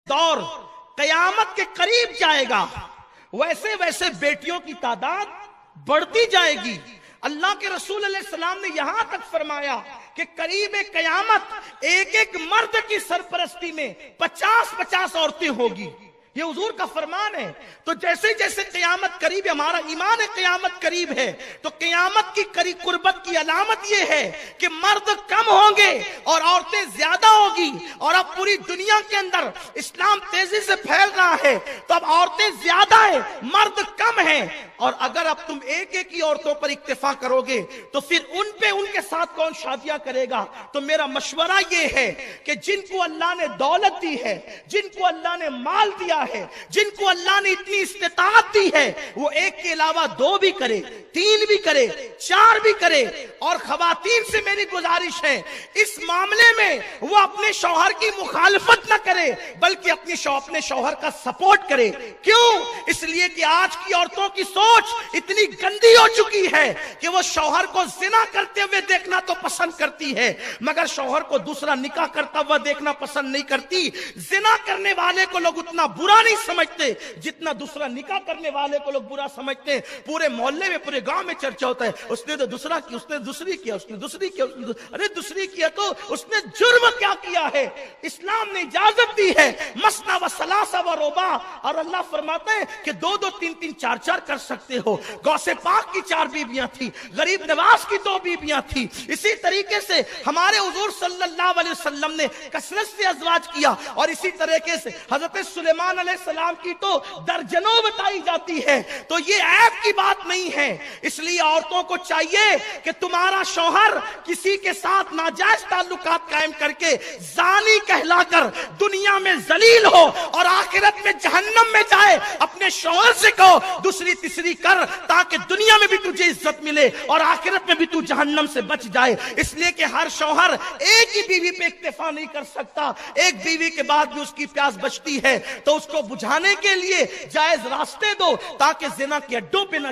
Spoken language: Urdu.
دور قیامت کے قریب جائے گا ویسے ویسے بیٹیوں کی تعداد بڑھتی جائے گی۔ اللہ کے رسول علیہ السلام نے یہاں تک فرمایا کہ قریب قیامت ایک ایک مرد کی سرپرستی میں 50 عورتیں ہوگی۔ یہ حضور کا فرمان ہے۔ تو جیسے جیسے قیامت قریب ہے، ہمارا ایمان ہے قیامت قریب ہے، تو قیامت کی قربت کی علامت یہ ہے کہ مرد کم ہوں گے اور عورتیں زیادہ ہوگی۔ اور اب پوری دنیا کے اندر اسلام تیزی سے پھیل رہا ہے، تو اب عورتیں زیادہ ہیں، مرد کم ہیں۔ اور اگر اب تم ایک ایک ہی عورتوں پر اکتفا کرو گے تو پھر ان کے ساتھ کون شادیاں کرے گا؟ تو میرا مشورہ یہ ہے کہ جن کو اللہ نے دولت دی ہے، جن کو اللہ نے مال دیا ہے، جن کو اللہ نے اتنی استطاعت دی ہے، وہ ایک کے علاوہ 2 بھی کرے، 3 بھی کرے، 4 بھی کرے۔ اور خواتین سے میری گزارش ہے اس معاملے میں وہ اپنے شوہر کی مخالفت نہ کرے بلکہ اپنے شوہر کا سپورٹ کرے۔ کیوں؟ اس لیے کہ آج کی عورتوں کی سوچ اتنی گندی ہو چکی ہے کہ وہ شوہر کو زنا کرتے ہوئے دیکھنا تو پسند کرتی ہے مگر شوہر کو دوسرا نکاح کرتا ہوا دیکھنا پسند نہیں کرتی۔ زنا کرنے والے کو لوگ اتنا برا نہیں سمجھتے جتنا دوسرا نکاح کرنے والے کو لوگ برا سمجھتے ہیں۔ پورے محلے میں، پورے گاؤں میں چرچا ہوتا ہے، اس نے تو دوسرا کیا، اس نے دوسری کیا، اس نے دوسری کیا، ارے دوسری کیا تو اس نے جرم کیا کیا ہے؟ اسلام نے اجازت دی ہے مثنی و ثلاثہ و رباع، اور اللہ فرماتا ہے کہ 2 2 3 3 4 4 کر سکتے ہو۔ غوث پاک کی 4 بیویاں تھی، غریب نواز کی 2 بیویاں تھی۔ اسی طریقے سے ہمارے حضور صلی اللہ علیہ وسلم نے کثرت سے ازواج کیا، اور اسی طریقے سے حضرت سلیمان علیہ السلام کی تو درجنوں بتائی جاتی ہے۔ تو یہ عیب کی بات نہیں ہے۔ اس لیے عورتوں کو چاہیے کہ تمہارا شوہر کسی کے ساتھ ناجائز تعلقات قائم کر کے زانی کہلا کر دنیا میں ذلیل ہو اور آخرت میں جہنم میں جائے، اپنے شوہر سے کہو دوسری تیسری کر تاکہ دنیا میں بھی تجھے عزت ملے اور آخرت میں بھی تو جہنم سے بچ جائے۔ اس لیے کہ ہر شوہر ایک ہی بیوی پہ اکتفا نہیں کر سکتا، ایک بیوی کے بعد بھی اس کی پیاس بچتی ہے، تو اس کو بجھانے کے لیے جائز راستے دو تاکہ زنا کے اڈوں پہ نہ